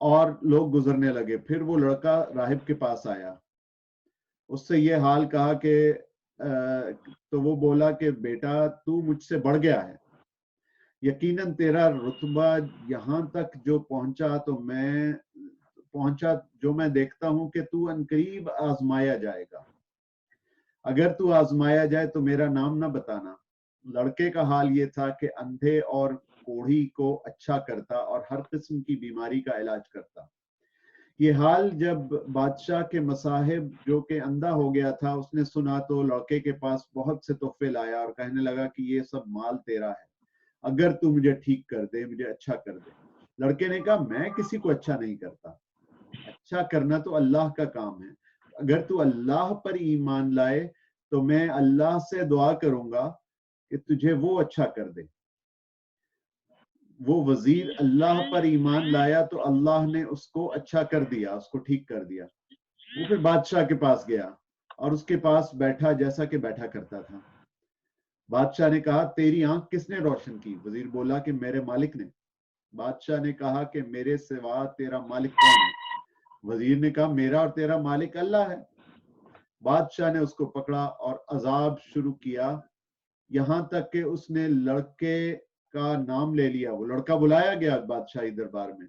اور لوگ گزرنے لگے. پھر وہ لڑکا راہب کے پاس آیا, اس سے یہ حال کہا کہ تو وہ بولا کہ بیٹا تو مجھ سے بڑھ گیا ہے, یقیناً تیرا رتبہ یہاں تک جو پہنچا جو میں دیکھتا ہوں کہ تو عنقریب آزمایا جائے گا, اگر تو آزمایا جائے تو میرا نام نہ بتانا. لڑکے کا حال یہ تھا کہ اندھے اور کوڑھی کو اچھا کرتا اور ہر قسم کی بیماری کا علاج کرتا. یہ حال جب بادشاہ کے مصاحب جو کہ اندھا ہو گیا تھا اس نے سنا تو لڑکے کے پاس بہت سے تحفے لایا اور کہنے لگا کہ یہ سب مال تیرا ہے, اگر تو مجھے ٹھیک کر دے, مجھے اچھا کر دے. لڑکے نے کہا میں کسی کو اچھا نہیں کرتا, اچھا کرنا تو اللہ کا کام ہے, اگر تو اللہ پر ایمان لائے تو میں اللہ سے دعا کروں گا کہ تجھے وہ اچھا کر دے. وہ وزیر اللہ پر ایمان لایا تو اللہ نے اس کو اچھا کر دیا, اس کو ٹھیک کر دیا. وہ پھر بادشاہ کے پاس گیا اور اس کے پاس بیٹھا جیسا کہ بیٹھا کرتا تھا. بادشاہ نے کہا تیری آنکھ کس نے روشن کی؟ وزیر بولا کہ میرے مالک نے. بادشاہ نے کہا کہ میرے سوا تیرا مالک کون ہے؟ وزیر نے کہا میرا اور تیرا مالک اللہ ہے. بادشاہ نے اس کو پکڑا اور عذاب شروع کیا یہاں تک کہ اس نے لڑکے کا نام لے لیا. وہ لڑکا بلایا گیا بادشاہی دربار میں.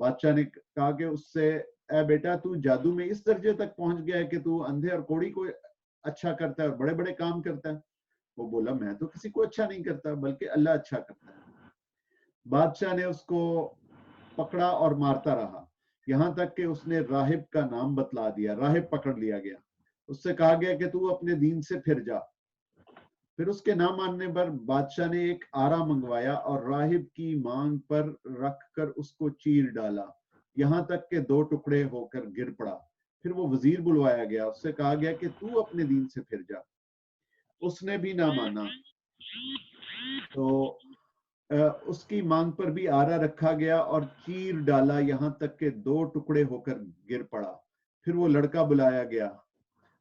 بادشاہ نے کہا کہ اس سے اے بیٹا تو جادو میں اس درجے تک پہنچ گیا ہے کہ تو اندھے اور کوڑی کو اچھا کرتا ہے اور بڑے بڑے کام کرتا ہے. وہ بولا میں تو کسی کو اچھا نہیں کرتا بلکہ اللہ اچھا کرتا ہے. بادشاہ نے اس کو پکڑا اور مارتا رہا یہاں تک کہ اس نے راہب کا نام بتلا دیا. راہب پکڑ لیا گیا, اس سے کہا گیا کہ تو اپنے دین سے پھر جا. پھر اس کے نہ ماننے پر بادشاہ نے ایک آرا منگوایا اور راہب کی مانگ پر رکھ کر اس کو چیر ڈالا یہاں تک کہ 2 ٹکڑے ہو کر گر پڑا. پھر وہ وزیر بلوایا گیا, اس سے کہا گیا کہ تو اپنے دین سے پھر جا. اس نے بھی نہ مانا تو اس کی مانگ پر بھی آرا رکھا گیا اور چیر ڈالا یہاں تک کہ 2 ٹکڑے ہو کر گر پڑا. پھر وہ لڑکا بلایا گیا,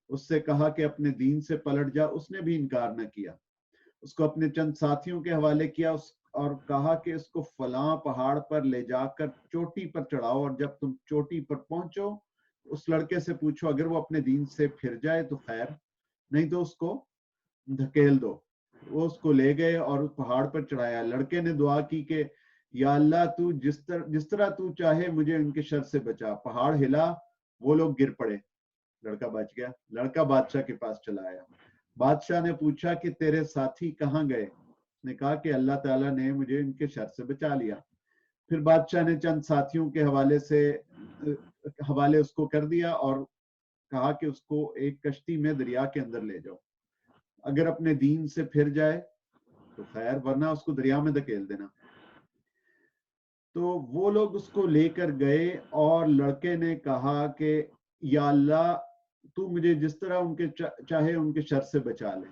اس سے کہا کہ اپنے دین سے پلٹ جا. اس نے بھی انکار نہ کیا. اس کو اپنے چند ساتھیوں کے حوالے کیا اور کہا کہ اس کو فلاں پہاڑ پر لے جا کر چوٹی پر چڑھاؤ, اور جب تم چوٹی پر پہنچو اس لڑکے سے پوچھو اگر وہ اپنے دین سے پھر جائے تو خیر, نہیں تو اس کو دھکیل دو. وہ اس کو لے گئے اور اس پہاڑ پر چڑھایا. لڑکے نے دعا کی کہ یا اللہ تو جس طرح تو چاہے مجھے ان کے شر سے بچا. پہاڑ ہلا, وہ لوگ گر پڑے, لڑکا بچ گیا. لڑکا بادشاہ کے پاس چلا آیا. بادشاہ نے پوچھا کہ تیرے ساتھی کہاں گئے؟ اس نے کہا کہ اللہ تعالیٰ نے مجھے ان کے شر سے بچا لیا. پھر بادشاہ نے چند ساتھیوں کے حوالے اس کو کر دیا اور کہا کہ اس کو ایک کشتی میں دریا کے اندر لے جاؤ, اگر اپنے دین سے پھر جائے تو خیر, ورنہ اس کو دریا میں دھکیل دینا. تو وہ لوگ اس کو لے کر گئے اور لڑکے نے کہا کہ یا اللہ تو مجھے جس طرح ان کے چاہے ان کے شر سے بچا لے.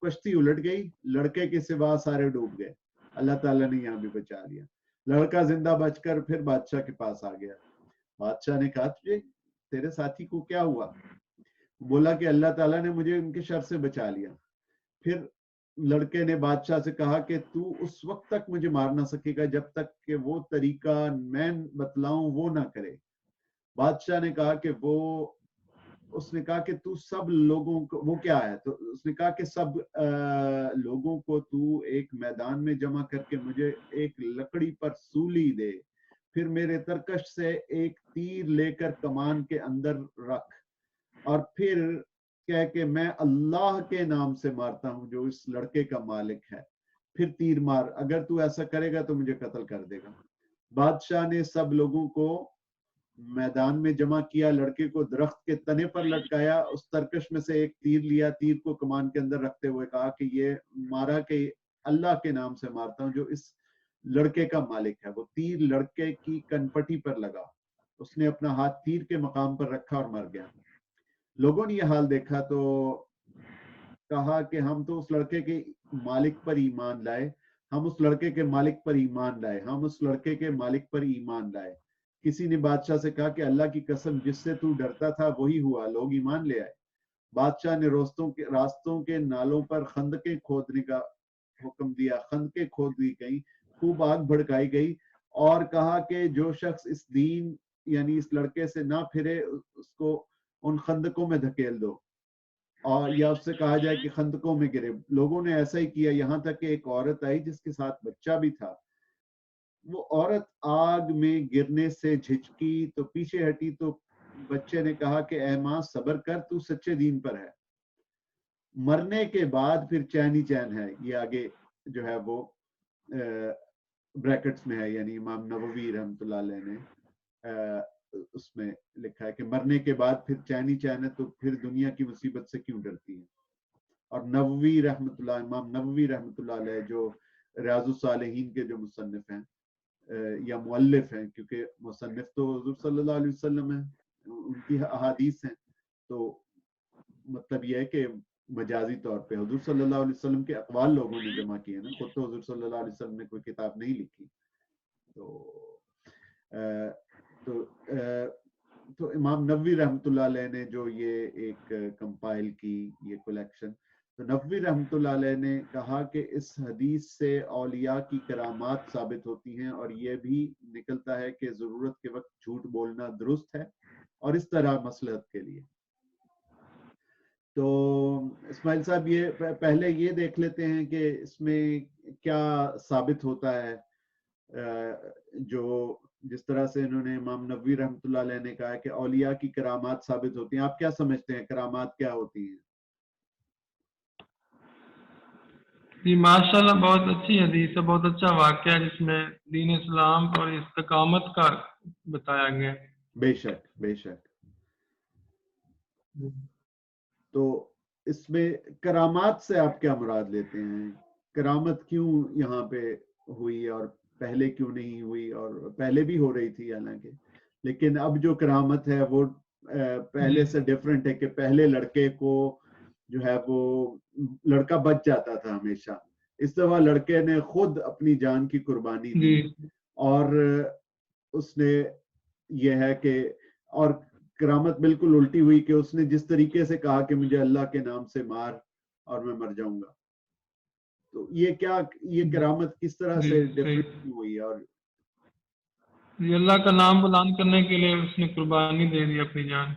کشتی الٹ گئی, لڑکے کے سوا سارے ڈوب گئے. اللہ تعالیٰ نے یہاں بھی بچا لیا. لڑکا زندہ بچ کر پھر بادشاہ کے پاس آ گیا. بادشاہ نے کہا تیرے ساتھی کو کیا ہوا؟ بولا کہ اللہ تعالیٰ نے مجھے ان کے شر سے بچا لیا. پھر لڑکے نے بادشاہ سے کہا کہ تو اس وقت تک مجھے مار نہ سکے گا جب تک کہ وہ طریقہ میں بتلاؤں وہ نہ کرے. بادشاہ نے کہا کہ اس نے کہا کہ تو سب لوگوں کو وہ کیا ہے؟ تو اس نے کہا کہ سب لوگوں کو تو ایک میدان میں جمع کر کے مجھے ایک لکڑی پر سولی دے, پھر میرے ترکش سے ایک تیر لے کر کمان کے اندر رکھ, اور پھر کہہ کہ میں اللہ کے نام سے مارتا ہوں جو اس لڑکے کا مالک ہے, پھر تیر مار, اگر تو ایسا کرے گا تو مجھے قتل کر دے گا. بادشاہ نے سب لوگوں کو میدان میں جمع کیا, لڑکے کو درخت کے تنے پر لٹکایا, اس ترکش میں سے ایک تیر لیا, تیر کو کمان کے اندر رکھتے ہوئے کہا کہ یہ مارا کہ اللہ کے نام سے مارتا ہوں جو اس لڑکے کا مالک ہے. وہ تیر لڑکے کی کنپٹی پر لگا, اس نے اپنا ہاتھ تیر کے مقام پر رکھا اور مر گیا. لوگوں نے یہ حال دیکھا تو کہا کہ ہم تو اس لڑکے کے مالک پر ایمان لائے, ہم اس لڑکے کے مالک پر ایمان لائے, ہم اس لڑکے کے مالک پر ایمان لائے. کسی نے بادشاہ سے کہا کہ اللہ کی قسم جس سے تو ڈرتا تھا وہی ہوا, لوگ ایمان لے آئے. بادشاہ نے راستوں کے نالوں پر خندقیں کھودنے کا حکم دیا. خندقیں کھود دی گئیں, خوب آگ بھڑکائی گئی اور کہا کہ جو شخص اس دین یعنی اس لڑکے سے نہ پھرے، اس کو ان خندقوں میں دھکیل دو، اور یا اس سے کہا جائے کہ خندقوں میں گرے۔ لوگوں نے ایسا ہی کیا، یہاں تک کہ ایک عورت آئی جس کے ساتھ بچہ بھی تھا، وہ عورت آگ میں گرنے سے جھجکی تو پیچھے ہٹی، تو بچے نے کہا کہ اے ماں صبر کر، تو سچے دین پر ہے۔ مرنے کے بعد پھر چین ہی چین ہے، یہ آگے جو ہے وہ بریکٹس میں ہے، یعنی امام نووی رحمۃ اللہ علیہ نے اس میں لکھا ہے کہ مرنے کے بعد پھر چین ہی چین ہے، تو پھر دنیا کی مصیبت سے کیوں ڈرتی ہے۔ اور نووی رحمۃ اللہ، امام نووی رحمۃ اللہ علیہ جو ریاض الصالحین کے جو مصنف ہیں یا مؤلف ہیں، کیونکہ مصنف تو حضور صلی اللہ علیہ وسلم ہیں، ان کی احادیث ہیں، تو مطلب یہ ہے کہ مجازی طور پہ حضور صلی اللہ علیہ وسلم کے اقوال لوگوں نے جمع کیے نا، خود تو حضور صلی اللہ علیہ وسلم نے کوئی کتاب نہیں لکھی۔ تو امام نووی رحمۃ اللہ علیہ نے جو یہ ایک کمپائل کی یہ کلیکشن، تو نووی رحمۃ اللہ علیہ نے کہا کہ اس حدیث سے اولیاء کی کرامات ثابت ہوتی ہیں، اور یہ بھی نکلتا ہے کہ ضرورت کے وقت جھوٹ بولنا درست ہے، اور اس طرح مصلحت کے لیے۔ تو اسماعیل صاحب یہ پہلے یہ دیکھ لیتے ہیں کہ اس میں کیا ثابت ہوتا ہے، جو جس طرح سے انہوں نے امام نووی رحمۃ اللہ علیہ نے کہا کہ اولیاء کی کرامات ثابت ہوتی ہیں، آپ کیا سمجھتے ہیں کرامات کیا ہوتی ہیں؟ جی ماشاءاللہ بہت اچھی حدیث ہے، بہت اچھا واقعہ ہے جس میں دین اسلام اور استقامت کا بتایا گیا ہے۔ بے شک بے شک۔ تو اس میں کرامات سے آپ کیا مراد لیتے ہیں؟ کرامت کیوں یہاں پہ ہوئی اور پہلے کیوں نہیں ہوئی؟ اور پہلے بھی ہو رہی تھی حالانکہ، لیکن اب جو کرامت ہے وہ پہلے سے ڈیفرنٹ ہے، کہ پہلے لڑکے کو جو ہے وہ لڑکا بچ جاتا تھا ہمیشہ، اس دفعہ لڑکے نے خود اپنی جان کی قربانی دی، اور اس نے یہ ہے کہ اور کرامت بالکل الٹی ہوئی کہ اس نے جس طریقے سے کہا کہ مجھے اللہ کے نام سے مار اور میں مر جاؤں گا، تو یہ کیا، یہ کرامت کس طرح سے ڈیفرنٹ ہوئی؟ اور اللہ کا نام بلند کرنے کے لیے اس نے قربانی دے دی اپنی جان۔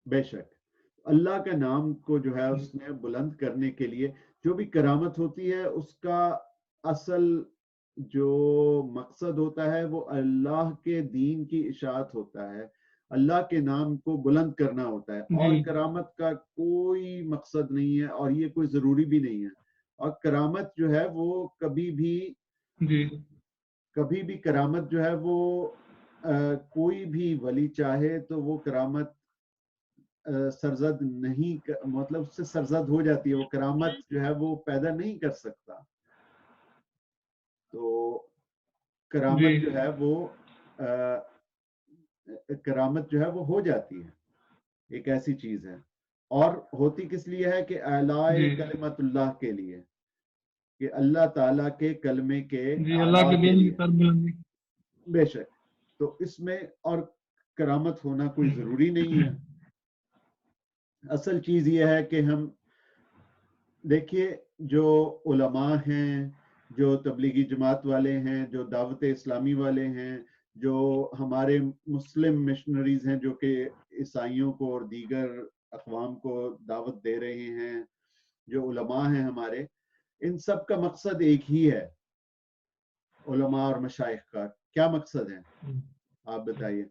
بے شک اللہ کا نام کو جو ہے اس نے بلند کرنے کے لیے، جو بھی کرامت ہوتی ہے اس کا اصل جو مقصد ہوتا ہے وہ اللہ کے دین کی اشاعت ہوتا ہے، اللہ کے نام کو بلند کرنا ہوتا ہے، اور کرامت کا کوئی مقصد نہیں ہے، اور یہ کوئی ضروری بھی نہیں ہے۔ اور کرامت جو ہے وہ کبھی بھی کرامت جو ہے وہ کوئی بھی ولی چاہے تو وہ کرامت سرزد نہیں، مطلب اس سے سرزد ہو جاتی ہے، وہ کرامت جو ہے وہ پیدا نہیں کر سکتا۔ تو کرامت جو ہے وہ کرامت جو ہے وہ ہو جاتی ہے، ایک ایسی چیز ہے، اور ہوتی کس لیے ہے کہ اعلاء کلمت اللہ کے لیے، کہ اللہ تعالیٰ کے کلمے کے اللہ کے اعلاء کے دین کی لیے۔ سربلندی۔ بے شک، تو اس میں اور کرامت ہونا کوئی ضروری نہیں ہے۔ اصل چیز یہ ہے کہ ہم دیکھیے جو علماء ہیں، جو تبلیغی جماعت والے ہیں، جو دعوت اسلامی والے ہیں، جو ہمارے مسلم مشنریز ہیں جو کہ عیسائیوں کو اور دیگر اقوام کو دعوت دے رہے ہیں، جو علماء ہیں ہمارے، ان سب کا مقصد ایک ہی ہے، علماء اور مشائخ کا کیا مقصد ہے؟ آپ بتائیے،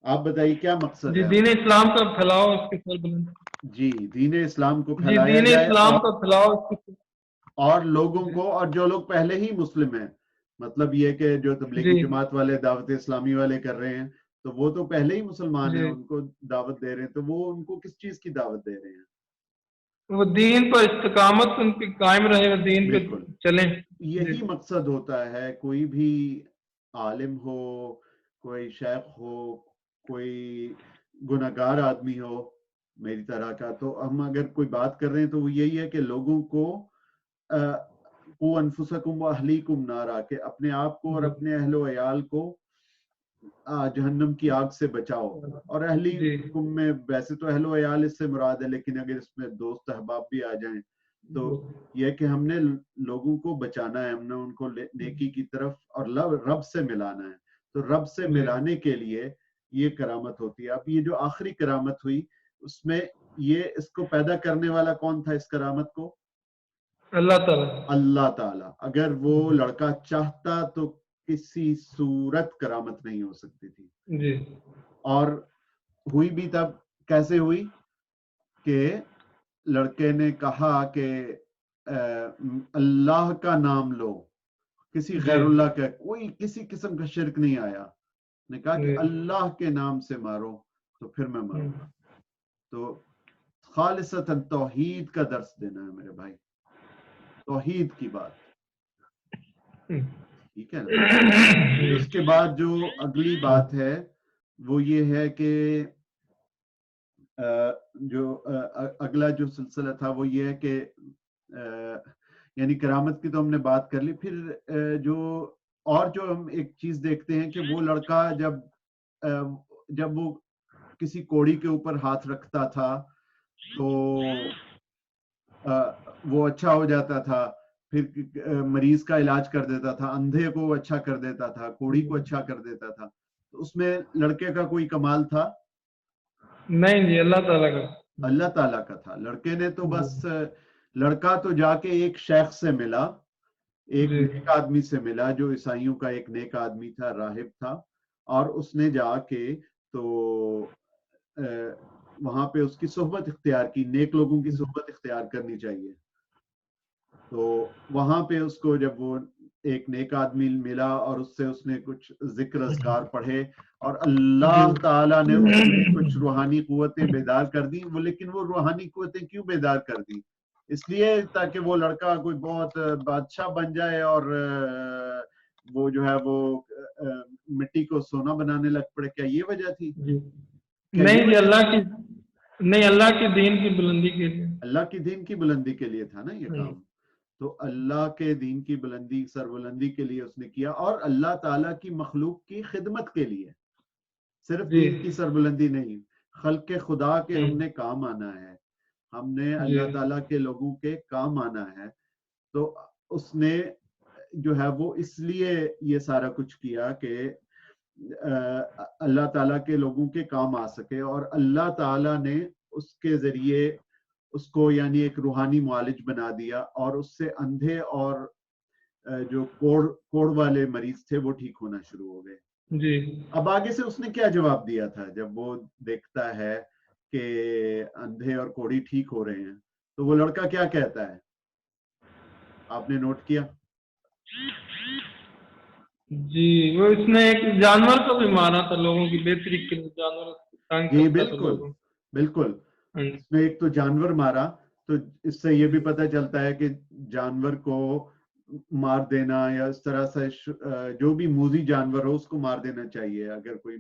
آپ بتائیے کیا مقصد ہے؟ دین اسلام کا پھیلاؤ، اس کے سربلند۔ جی، دین اسلام کو پھیلایا دین جائے، اسلام کا پھیلاؤ اور لوگوں کو، اور جو لوگ پہلے ہی مسلم ہیں، مطلب یہ کہ جو تبلیغی جماعت والے دعوت اسلامی والے کر رہے ہیں، تو وہ تو پہلے ہی مسلمان ہیں، ان کو دعوت دے رہے ہیں، تو وہ ان کو کس چیز کی دعوت دے رہے ہیں؟ وہ دین پر استقامت ان کی قائم رہے، وہ دین پہ بالکل چلیں۔ یہی مقصد ہوتا ہے۔ کوئی بھی عالم ہو، کوئی شیخ ہو، کوئی گناہگار آدمی ہو میری طرح کا، تو ہم اگر کوئی بات کر رہے ہیں تو وہ یہی ہے کہ لوگوں کو قُوْ أَنفُسَكُمْ وَأَهْلِيكُمْ نَارًا، کہ اپنے آپ کو اور اپنے اہل و عیال کو جہنم کی آگ سے بچاؤ۔ اور اہلیکم میں ویسے تو اہل و عیال اس سے مراد ہے، لیکن اگر اس میں دوست احباب بھی آ جائیں تو یہ کہ ہم نے لوگوں کو بچانا ہے، ہم نے ان کو نیکی کی طرف اور رب سے ملانا ہے۔ تو رب سے ملانے کے لیے یہ کرامت ہوتی ہے. اب یہ جو آخری کرامت ہوئی اس میں یہ اس کو پیدا کرنے والا کون تھا اس کرامت کو؟ اللہ تعالیٰ. اللہ تعالیٰ. اگر وہ لڑکا چاہتا تو کسی صورت کرامت نہیں ہو سکتی تھی. جی. اور ہوئی بھی تب کیسے ہوئی کہ لڑکے نے کہا کہ اللہ کا نام لو, کسی غیر اللہ کا کوئی کسی قسم کا شرک نہیں آیا, نے کہا کہ اللہ کے نام سے مارو تو پھر میں ماروں گا. تو خالصتاً توحید کا درس دینا ہے میرے بھائی, توحید کی بات, ٹھیک ہے نا. اس کے بعد جو اگلی بات ہے وہ یہ ہے کہ جو اگلا جو سلسلہ تھا وہ یہ ہے کہ یعنی کرامت کی تو ہم نے بات کر لی. پھر جو ہم ایک چیز دیکھتے ہیں کہ وہ لڑکا جب وہ کسی کوڑی کے اوپر ہاتھ رکھتا تھا تو وہ اچھا ہو جاتا تھا, پھر مریض کا علاج کر دیتا تھا, اندھے کو اچھا کر دیتا تھا, کوڑی کو اچھا کر دیتا تھا. تو اس میں لڑکے کا کوئی کمال تھا؟ نہیں جی, اللہ تعالیٰ کا. اللہ تعالیٰ کا تھا. لڑکے نے تو بس لڑکا تو جا کے ایک شیخ سے ملا, ایک نیک آدمی سے ملا جو عیسائیوں کا ایک نیک آدمی تھا, راہب تھا, اور اس نے جا کے تو وہاں پہ اس کی صحبت اختیار کی. نیک لوگوں کی صحبت اختیار کرنی چاہیے. تو وہاں پہ اس کو جب وہ ایک نیک آدمی ملا اور اس سے اس نے کچھ ذکر اذکار پڑھے اور اللہ تعالیٰ نے اس میں کچھ روحانی قوتیں بیدار کر دی. لیکن وہ روحانی قوتیں کیوں بیدار کر دی؟ اس لیے تاکہ وہ لڑکا کوئی بہت بادشاہ بن جائے اور وہ جو ہے وہ مٹی کو سونا بنانے لگ پڑے. کیا یہ وجہ تھی؟ نہیں جی, اللہ کی دین کی بلندی کے لیے, اللہ کی دین کی بلندی کے لیے تھا نا یہ کام. تو اللہ کے دین کی بلندی, سربلندی کے لیے اس نے کیا, اور اللہ تعالیٰ کی مخلوق کی خدمت کے لیے. صرف دین کی سربلندی نہیں, خلق خدا کے ہم نے کام آنا ہے, ہم نے اللہ تعالیٰ کے لوگوں کے کام آنا ہے. تو اس نے جو ہے وہ اس لیے یہ سارا کچھ کیا کہ اللہ تعالیٰ کے لوگوں کے کام آ سکے, اور اللہ تعالیٰ نے اس کے ذریعے اس کو یعنی ایک روحانی معالج بنا دیا, اور اس سے اندھے اور جو کوڑ والے مریض تھے وہ ٹھیک ہونا شروع ہو گئے. جی. اب آگے سے اس نے کیا جواب دیا تھا جب وہ دیکھتا ہے کہ اندھے اور کوڑی ٹھیک ہو رہے ہیں؟ تو وہ لڑکا کیا کہتا ہے, آپ نے نوٹ کیا؟ جی, وہ اس نے ایک جانور کو بھی مارا تھا لوگوں کی بہتری کے لیے. جانور جی بالکل بالکل, اس نے ایک تو جانور مارا. تو اس سے یہ بھی پتہ چلتا ہے کہ جانور کو مار دینا یا اس طرح سے جو بھی موذی جانور ہو اس کو مار دینا چاہیے. اگر کوئی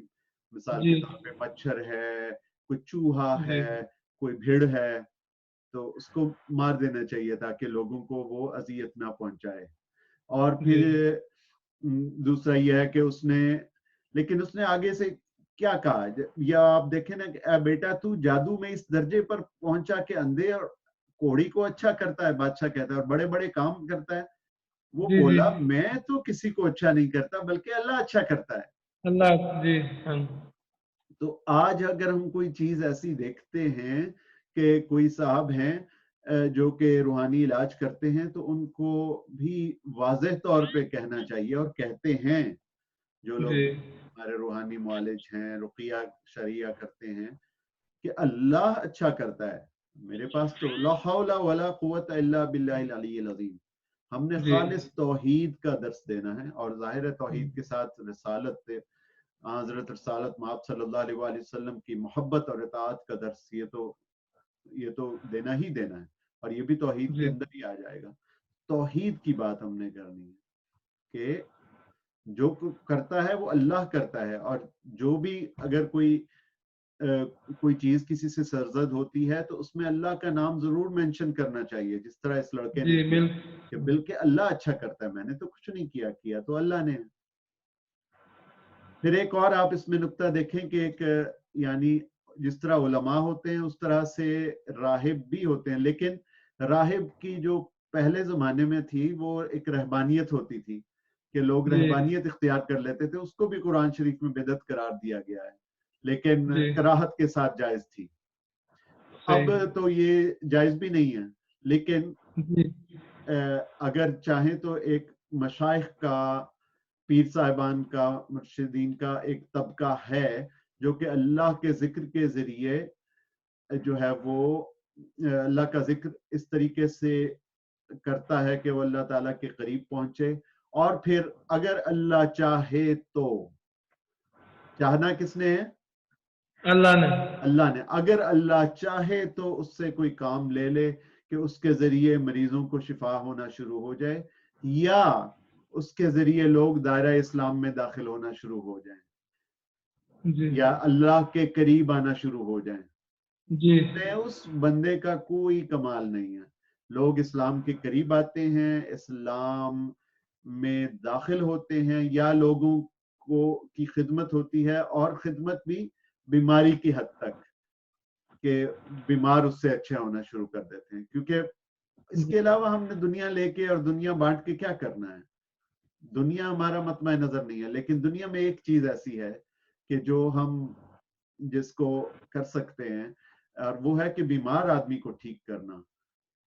مثال کے طور پہ مچھر ہے, کوئی چوہا ہے, کوئی بھیڑ ہے, تو اس کو مار دینا چاہیے تاکہ لوگوں کو وہ اذیت نہ پہنچائے. اور پھر دوسرا یہ ہے کہ اس نے آگے سے کیا کہا, یا آپ دیکھیں نا کہ اے بیٹا تو جادو میں اس درجے پر پہنچا کہ اندھے اور کوڑی کو اچھا کرتا ہے, بادشاہ کہتا ہے, اور بڑے بڑے کام کرتا ہے. وہ بولا میں تو کسی کو اچھا نہیں کرتا بلکہ اللہ اچھا کرتا ہے. اللہ. تو آج اگر ہم کوئی چیز ایسی دیکھتے ہیں کہ کوئی صاحب ہیں جو کہ روحانی علاج کرتے ہیں, تو ان کو بھی واضح طور پہ کہنا چاہیے, اور کہتے ہیں جو لوگ ہمارے روحانی معالج ہیں, رقیہ شرعیہ کرتے ہیں, کہ اللہ اچھا کرتا ہے. میرے پاس تو لا حول ولا قوت الا باللہ العلی العظیم. ہم نے خالص توحید کا درس دینا ہے, اور ظاہر توحید کے ساتھ رسالت, حضرت رسالت مآب صلی اللہ علیہ وآلہ وسلم کی محبت اور اطاعت کا درس, یہ تو دینا ہی دینا ہے, اور یہ بھی توحید کے اندر ہی آ جائے گا. توحید کی بات ہم نے کرنی ہے کہ جو کرتا ہے وہ اللہ کرتا ہے, اور جو بھی اگر کوئی چیز کسی سے سرزد ہوتی ہے تو اس میں اللہ کا نام ضرور مینشن کرنا چاہیے, جس طرح اس لڑکے نے کیا کہ بلکہ اللہ اچھا کرتا ہے, میں نے تو کچھ نہیں کیا تو اللہ نے. پھر ایک اور آپ اس میں نقطہ دیکھیں کہ ایک یعنی جس طرح علماء ہوتے ہیں اس طرح سے راہب بھی ہوتے ہیں, لیکن راہب کی جو پہلے زمانے میں تھی وہ ایک رہبانیت ہوتی تھی. کہ لوگ رہبانیت اختیار کر لیتے تھے، اس کو بھی قرآن شریف میں بدعت قرار دیا گیا ہے، لیکن کراہت کے ساتھ جائز تھی. اب تو یہ جائز بھی نہیں ہے، لیکن اگر چاہیں تو ایک مشائخ کا، پیر صاحبان کا، مرشدین کا ایک طبقہ ہے جو کہ اللہ کے ذکر کے ذریعے جو ہے وہ اللہ کا ذکر اس طریقے سے کرتا ہے کہ وہ اللہ تعالیٰ کے قریب پہنچے. اور پھر اگر اللہ چاہے تو، چاہنا کس نے ہے؟ اللہ نے. اگر اللہ چاہے تو اس سے کوئی کام لے لے کہ اس کے ذریعے مریضوں کو شفا ہونا شروع ہو جائے، یا اس کے ذریعے لوگ دائرہ اسلام میں داخل ہونا شروع ہو جائیں، یا اللہ کے قریب آنا شروع ہو جائیں. اس بندے کا کوئی کمال نہیں ہے. لوگ اسلام کے قریب آتے ہیں، اسلام میں داخل ہوتے ہیں، یا لوگوں کی خدمت ہوتی ہے، اور خدمت بھی بیماری کی حد تک کہ بیمار اس سے اچھا ہونا شروع کر دیتے ہیں. کیونکہ اس کے علاوہ ہم نے دنیا لے کے اور دنیا بانٹ کے کیا کرنا ہے؟ دنیا ہمارا مطمع نظر نہیں ہے، لیکن دنیا میں ایک چیز ایسی ہے کہ جو ہم جس کو کر سکتے ہیں، اور وہ ہے کہ بیمار آدمی کو ٹھیک کرنا،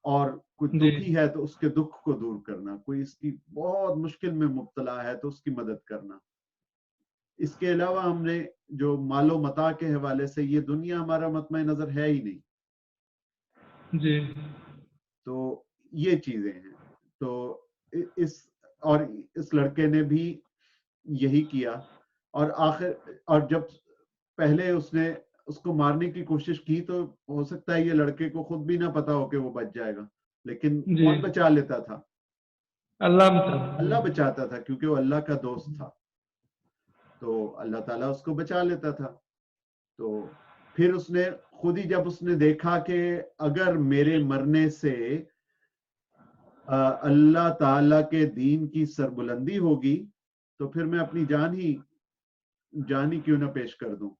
اور کوئی دکھی ہے تو اس کے دکھ کو دور کرنا، کوئی اس کی بہت مشکل میں مبتلا ہے تو اس کی مدد کرنا. اس کے علاوہ ہم نے جو مال و متاع کے حوالے سے، یہ دنیا ہمارا مطمع نظر ہے ہی نہیں. تو یہ چیزیں ہیں. تو اس لڑکے نے بھی یہی کیا، اور جب پہلے اس نے اس کو مارنے کی کوشش کی تو ہو سکتا ہے یہ لڑکے کو خود بھی نہ پتا ہو کہ وہ بچ جائے گا، لیکن کون بچا لیتا تھا؟ اللہ بچاتا تھا، کیونکہ وہ اللہ کا دوست تھا، تو اللہ تعالیٰ اس کو بچا لیتا تھا. تو پھر اس نے خود ہی، جب اس نے دیکھا کہ اگر میرے مرنے سے اللہ تعالیٰ کے دین کی سربلندی ہوگی تو پھر میں اپنی جان ہی کیوں نہ پیش کر دوں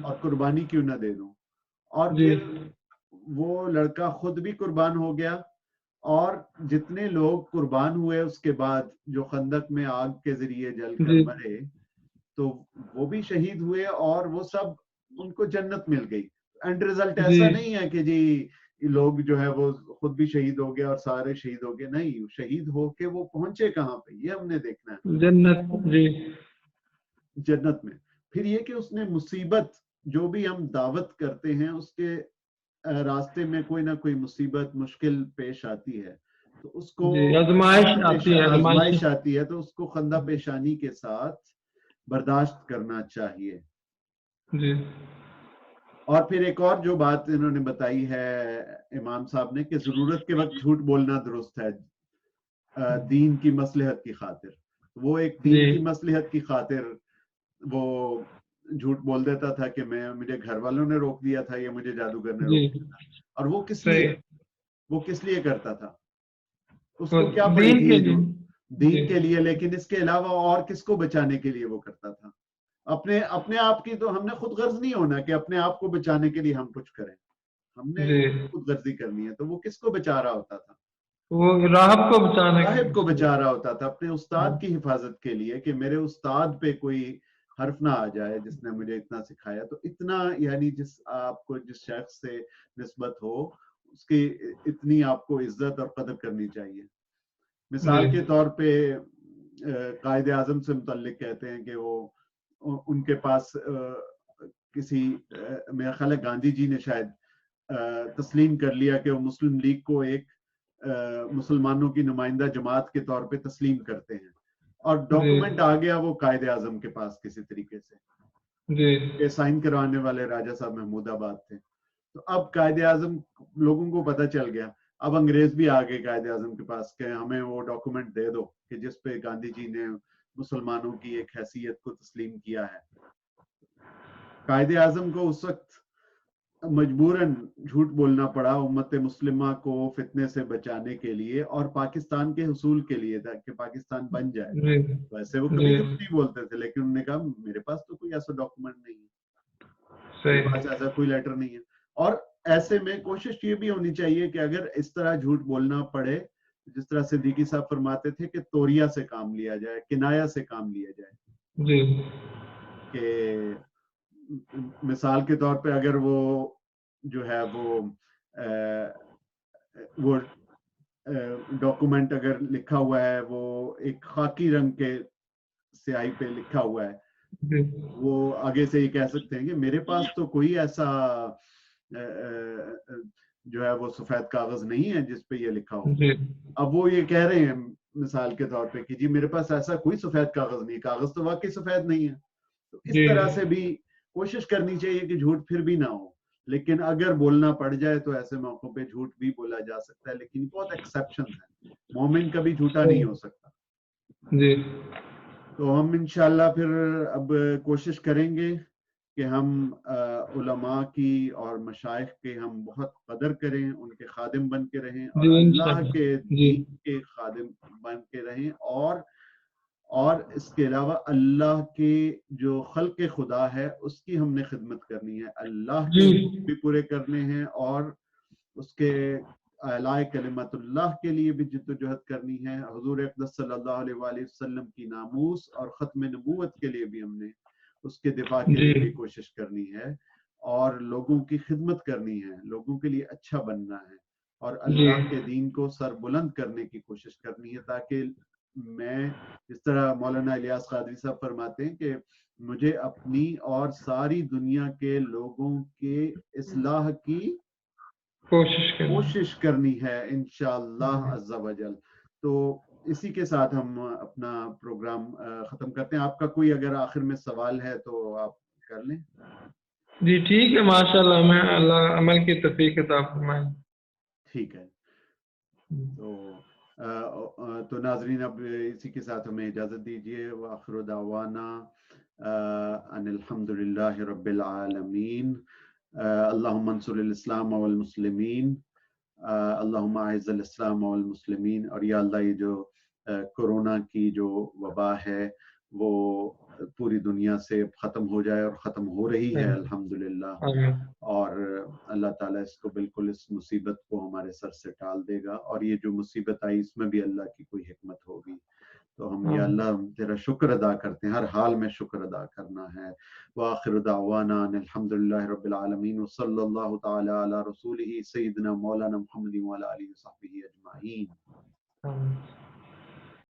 اور قربانی کیوں نہ دے دوں. اور پھر وہ لڑکا خود بھی قربان ہو گیا، اور جتنے لوگ قربان ہوئے اس کے بعد، جو خندق میں آگ کے ذریعے جل کر مرے، تو وہ بھی شہید ہوئے، اور وہ سب ان کو جنت مل گئی. اینڈ رزلٹ ایسا نہیں ہے کہ جی لوگ جو ہے وہ خود بھی شہید ہو گیا اور سارے شہید ہو گئے، نہیں، شہید ہو کے وہ پہنچے کہاں پہ، یہ ہم نے دیکھنا ہے. جنت میں. پھر یہ کہ اس نے مصیبت، جو بھی ہم دعوت کرتے ہیں اس کے راستے میں کوئی نہ کوئی مصیبت، مشکل پیش آتی ہے، تو اس کو آزمائش آتی ہے، تو اس کو خندہ پیشانی کے ساتھ برداشت کرنا چاہیے. اور پھر ایک اور جو بات انہوں نے بتائی ہے امام صاحب نے، کہ ضرورت کے وقت جھوٹ بولنا درست ہے دین کی مصلحت کی خاطر. وہ ایک دین کی مصلحت کی خاطر وہ جھوٹ بول دیتا تھا کہ مجھے گھر والوں نے روک دیا تھا، یہ مجھے جادوگر نے روک دیا تھا. اور وہ کس لیے کرتا تھا؟ اس کو کیا پڑی تھی یہ جھوٹ؟ دین کے لیے. لیکن اس کے علاوہ اور کس کو بچانے کے لیے وہ کرتا تھا؟ اپنے آپ کی. تو ہم نے خود غرض نہیں ہونا کہ اپنے آپ کو بچانے کے لیے ہم کچھ کریں، ہم نے خود غرضی کرنی ہے. تو وہ کس کو بچا رہا ہوتا تھا؟ وہ راہب کو بچا رہا ہوتا تھا، اپنے استاد کی حفاظت کے لیے، کہ میرے استاد پہ کوئی حرف نہ آ جائے جس نے مجھے اتنا سکھایا. تو اتنا، یعنی آپ کو جس شخص سے نسبت ہو اس کی اتنی آپ کو عزت اور قدر کرنی چاہیے. مثال کے طور پہ قائد اعظم سے متعلق کہتے ہیں کہ وہ ان کے پاس کسی، میرا خیال ہے گاندھی جی نے شاید تسلیم کر لیا کہ وہ مسلم لیگ کو ایک مسلمانوں کی نمائندہ جماعت کے طور پہ تسلیم کرتے ہیں، اور ڈاکومنٹ آ گیا وہ قائد اعظم کے پاس کسی طریقے سے، سائن کروانے والے راجہ صاحب محمود آباد تھے. تو اب قائد اعظم، لوگوں کو پتہ چل گیا، اب انگریز بھی آ گئے قائد اعظم کے پاس کہ ہمیں وہ ڈاکومنٹ دے دو کہ جس پہ گاندھی جی نے مسلمانوں کی ایک حیثیت کو تسلیم کیا ہے. قائد اعظم کو اس وقت مجبوراً جھوٹ بولنا پڑا امت مسلمہ کو فتنے سے بچانے کے لیے اور پاکستان کے حصول کے لیے، تاکہ پاکستان بن جائے. ویسے وہ کبھی جھوٹ نہیں بولتے تھے، لیکن انہوں نے کہا میرے پاس تو کوئی ایسا ڈاکومنٹ نہیں ہے، میرے پاس ایسا کوئی لیٹر نہیں ہے. اور ایسے میں کوشش یہ بھی ہونی چاہیے کہ اگر اس طرح جھوٹ بولنا پڑے جس طرح صدیقی صاحب فرماتے تھے کہ توریہ سے کام لیا جائے, کنایا سے کام لیا جائے. جی کہ مثال کے طور پہ اگر وہ جو ہے وہ ڈاکومنٹ اگر لکھا ہوا ہے, وہ ایک خاکی رنگ کے سیاہی پہ لکھا ہوا ہے, جی وہ آگے سے یہ کہہ سکتے ہیں کہ میرے پاس تو کوئی ایسا جو ہے وہ سفید کاغذ نہیں ہے جس پہ یہ لکھا ہو. جی اب وہ یہ کہہ رہے ہیں مثال کے طور پہ کہ جی میرے پاس ایسا کوئی سفید کاغذ نہیں, کاغذ تو واقعی سفید نہیں ہے. تو اس جی طرح سے بھی کوشش کرنی چاہیے کہ جھوٹ پھر بھی نہ ہو, لیکن اگر بولنا پڑ جائے تو ایسے موقعوں پہ جھوٹ بھی بولا جا سکتا ہے, لیکن بہت ایکسیپشن ہے. مومن کبھی جھوٹا نہیں ہو سکتا. جی تو ہم انشاءاللہ پھر اب کوشش کریں گے کہ ہم علماء کی اور مشائخ کے ہم بہت قدر کریں, ان کے خادم بن کے رہیں, اور جی اللہ انشاءاللہ. کے جی دین کے خادم بن کے رہیں, اور اس کے علاوہ اللہ کے جو خلق خدا ہے اس کی ہم نے خدمت کرنی ہے, اللہ کے جی حقوق بھی پورے کرنے ہیں, اور اس کے اعلاء کلمت اللہ کے لیے بھی جد و جہد کرنی ہے. حضور اقدس صلی اللہ علیہ وآلہ وسلم کی ناموس اور ختم نبوت کے لیے بھی ہم نے اس کے دفاع کے جی لیے بھی کوشش کرنی ہے, اور لوگوں کی خدمت کرنی ہے, لوگوں کے لیے اچھا بننا ہے, اور جی اللہ کے دین کو سر بلند کرنے کی کوشش کرنی ہے, تاکہ میں جس طرح مولانا الیاس قادری صاحب فرماتے ہیں کہ مجھے اپنی اور ساری دنیا کے لوگوں کے اصلاح کی کوشش کرنی ہے انشاءاللہ عز و جل. تو اسی کے ساتھ ہم اپنا پروگرام ختم کرتے ہیں. آپ کا کوئی اگر آخر میں سوال ہے تو آپ کر لیں. جی ٹھیک ہے, ماشاءاللہ, میں اللہ عمل کی توفیق عطا فرمائے. ٹھیک ہے. تو ناظرین اب اسی کے ساتھ ہمیں اجازت دیجیے. وآخر دعوانا ان الحمدللہ رب العالمین. اللہم انصر الاسلام والمسلمین, اللہم اعز الاسلام والمسلمین. اور یا اللہ یہ جو کورونا کی جو وبا ہے وہ پوری دنیا سے ختم ہو جائے, اور ختم ہو رہی ہے الحمدللہ, اور اللہ تعالیٰ اس کو بالکل اس مصیبت کو ہمارے سر سے ٹال دے گا, اور یہ جو مصیبت آئی اس میں بھی اللہ کی کوئی حکمت ہوگی. تو ہم یا اللہ تیرا شکر ادا کرتے ہیں, ہر حال میں شکر ادا کرنا ہے. وآخر دعوانا ان الحمدللہ رب العالمین, وصلی اللہ تعالی علی رسولہ سیدنا مولانا محمد وعلی آلہ وصحبہ اجمعین.